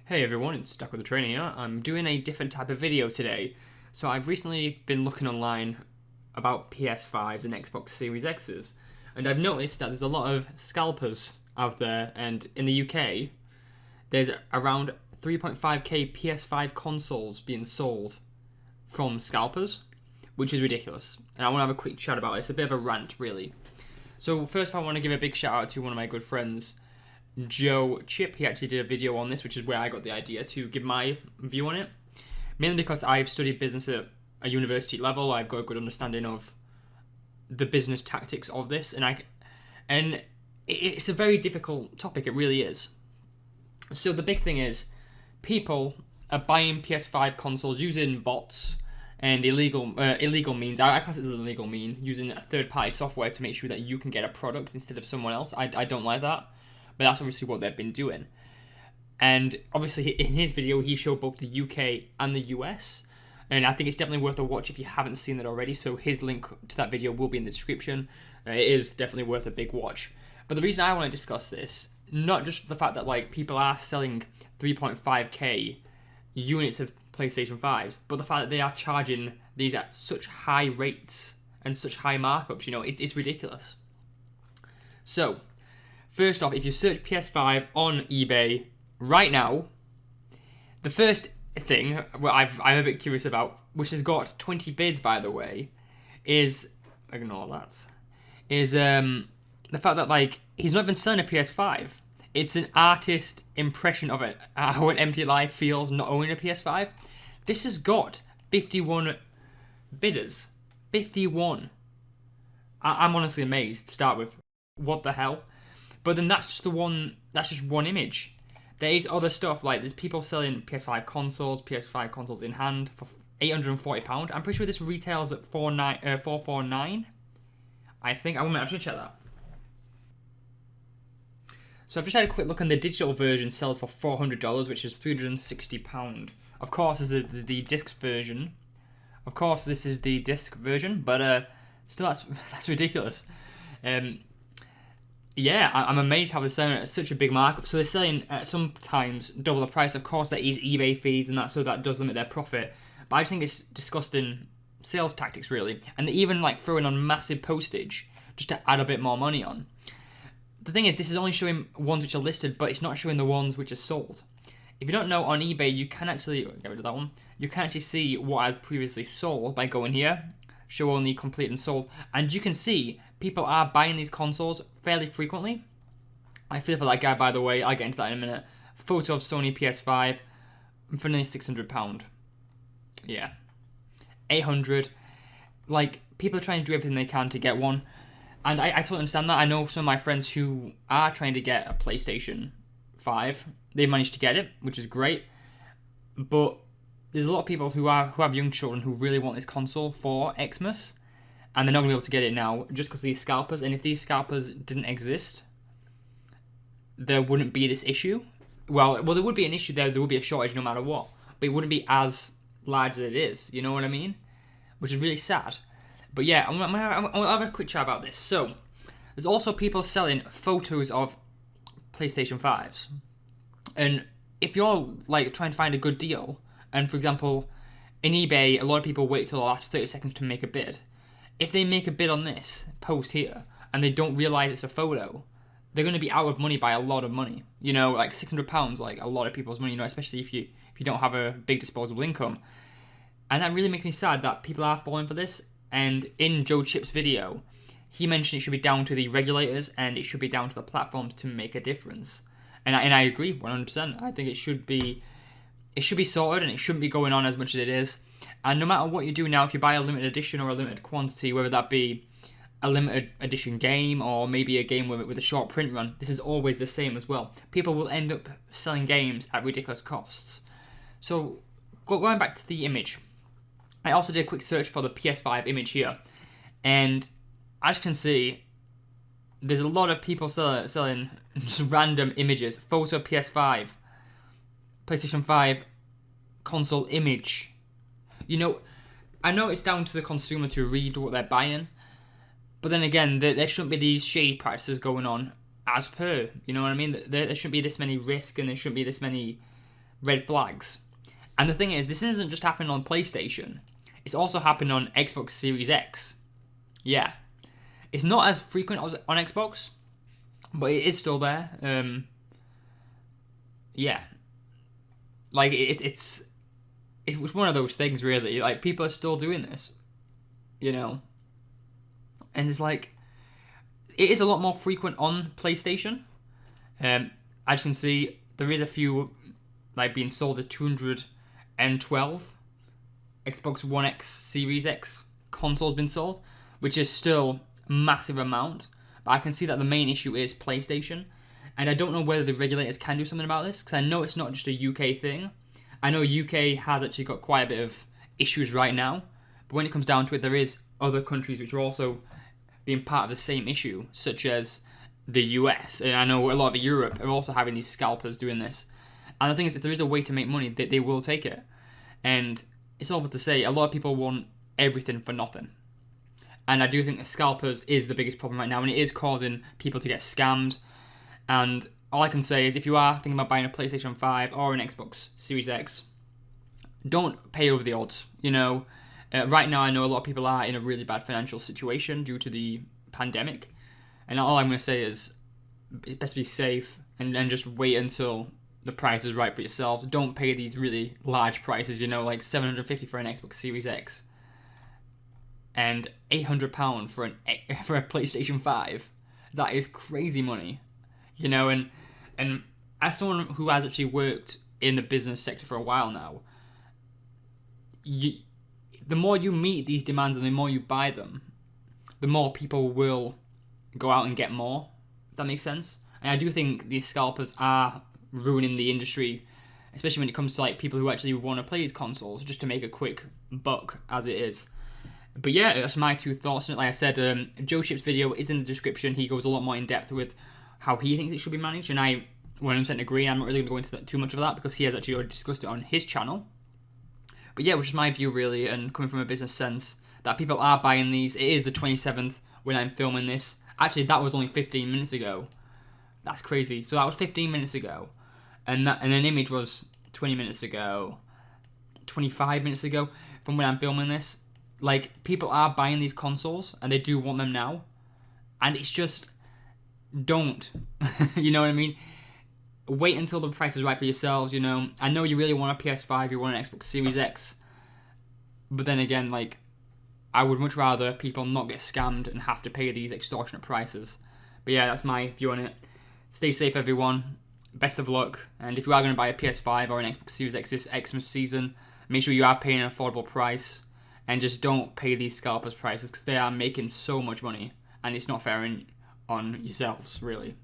Hey everyone, it's Stuck with the Trainer here. I'm doing a different type of video today. So I've recently been looking online about PS5s and Xbox Series X's, and I've noticed that there's a lot of scalpers out there, and in the UK, there's around 3.5k PS5 consoles being sold from scalpers, which is ridiculous. And I want to have a quick chat about it. It's a bit of a rant, really. So first I want to give a big shout out to one of my good friends, Joe Chip. He actually did a video on this, which is where I got the idea to give my view on it. Mainly because I've studied business at a university level, I've got a good understanding of the business tactics of this, and it's a very difficult topic. It really is. So the big thing is, people are buying PS5 consoles using bots and illegal means. I class it as an illegal mean, using a third-party software to make sure that you can get a product instead of someone else. I don't like that. But that's obviously what they've been doing. And obviously in his video, he showed both the UK and the US. And I think it's definitely worth a watch if you haven't seen that already. So his link to that video will be in the description. It is definitely worth a big watch. But the reason I want to discuss this, not just the fact that like people are selling 3.5k units of PlayStation 5s, but the fact that they are charging these at such high rates and such high markups, it's ridiculous. So, first off, if you search PS5 on eBay right now, the first thing I'm a bit curious about, which has got 20 bids by the way, is, ignore that, is the fact that like he's not even selling a PS5. It's an artist impression of it, how an empty life feels not owning a PS5. This has got 51 bidders. 51. I'm honestly amazed to start with. What the hell? But then that's just one image. There is other stuff, like there's people selling PS5 consoles in hand for £840. I'm pretty sure this retails at $449. I think. I'm just gonna check that. So I've just had a quick look, and the digital version sells for $400, which is £360. Of course, this is the disc version. Of course, this is the disc version, but still, that's ridiculous. Yeah, I'm amazed how they're selling it at such a big markup. So they're selling at sometimes double the price. Of course, there is eBay fees and that, so that does limit their profit. But I just think it's disgusting sales tactics, really. And they're even like throwing on massive postage just to add a bit more money on. The thing is, this is only showing ones which are listed, but it's not showing the ones which are sold. If you don't know, on eBay, you can actually, get rid of that one, you can actually see what has previously sold by going here, show only complete and sold, and you can see people are buying these consoles fairly frequently. I feel for that guy, by the way. I'll get into that in a minute. Photo of Sony PS5 for nearly £600. Yeah. 800. Like, people are trying to do everything they can to get one. And I totally understand that. I know some of my friends who are trying to get a PlayStation 5. They managed to get it, which is great. But there's a lot of people who have young children who really want this console for Xmas, and they're not going to be able to get it now just because of these scalpers. And if these scalpers didn't exist, there wouldn't be this issue. Well, there would be an issue there. There would be a shortage no matter what, but it wouldn't be as large as it is. You know what I mean? Which is really sad. But yeah, I'm gonna have a quick chat about this. So, there's also people selling photos of PlayStation 5s, and if you're like trying to find a good deal, and for example, in eBay, a lot of people wait till the last 30 seconds to make a bid. If they make a bid on this post here, and they don't realize it's a photo, they're going to be out of money by a lot of money. Like £600, like a lot of people's money. Especially if you don't have a big disposable income, and that really makes me sad that people are falling for this. And in Joe Chip's video, he mentioned it should be down to the regulators and it should be down to the platforms to make a difference. And I agree 100%. I think it should be sorted, and it shouldn't be going on as much as it is. And no matter what you do now, if you buy a limited edition or a limited quantity, whether that be a limited edition game or maybe a game with a short print run, this is always the same as well. People will end up selling games at ridiculous costs. So going back to the image, I also did a quick search for the PS5 image here, and as you can see, there's a lot of people selling just random images. Photo PS5, PlayStation 5 console image. I know it's down to the consumer to read what they're buying, but then again, there shouldn't be these shady practices going on as per, you know what I mean? There shouldn't be this many risk, and there shouldn't be this many red flags. And the thing is, this isn't just happening on PlayStation. It's also happened on Xbox Series X. Yeah. It's not as frequent on Xbox, but it is still there. Yeah. Like, it's one of those things, really. Like, people are still doing this, you know? And it's like, it is a lot more frequent on PlayStation. As you can see, there is a few, like, being sold as 212 Xbox One X Series X consoles been sold, which is still a massive amount. But I can see that the main issue is PlayStation. And I don't know whether the regulators can do something about this, because I know it's not just a UK thing. I know UK has actually got quite a bit of issues right now. But when it comes down to it, there is other countries which are also being part of the same issue, such as the US. And I know a lot of Europe are also having these scalpers doing this. And the thing is, if there is a way to make money, they will take it. And it's awful to say, a lot of people want everything for nothing. And I do think the scalpers is the biggest problem right now, and it is causing people to get scammed. And all I can say is, if you are thinking about buying a PlayStation 5 or an Xbox Series X, don't pay over the odds. You know, right now I know a lot of people are in a really bad financial situation due to the pandemic. And all I'm going to say is, it's best to be safe and just wait until the price is right for yourselves. Don't pay these really large prices, you know, like $750 for an Xbox Series X and £800 for a PlayStation 5. That is crazy money, you know. And as someone who has actually worked in the business sector for a while now, the more you meet these demands and the more you buy them, the more people will go out and get more. If that makes sense. And I do think these scalpers are ruining the industry, especially when it comes to like people who actually want to play these consoles just to make a quick buck, as it is. But yeah, that's my two thoughts on it. Like I said, Joe Chip's video is in the description. He goes a lot more in depth with how he thinks it should be managed, and I 100% agree. I'm not really going to go into too much of that because he has actually already discussed it on his channel. But yeah, which is my view really, and coming from a business sense, that people are buying these. It is the 27th when I'm filming this. Actually, that was only 15 minutes ago. That's crazy. So that was 15 minutes ago. And an image was 20 minutes ago, 25 minutes ago from when I'm filming this. Like, people are buying these consoles, and they do want them now. And it's just, don't. You know what I mean? Wait until the price is right for yourselves, you know. I know you really want a PS5, you want an Xbox Series X. But then again, like, I would much rather people not get scammed and have to pay these extortionate prices. But yeah, that's my view on it. Stay safe, everyone. Best of luck. And if you are going to buy a PS5 or an Xbox Series X this Xmas season, make sure you are paying an affordable price. And just don't pay these scalpers prices because they are making so much money. And it's not fair on yourselves, really.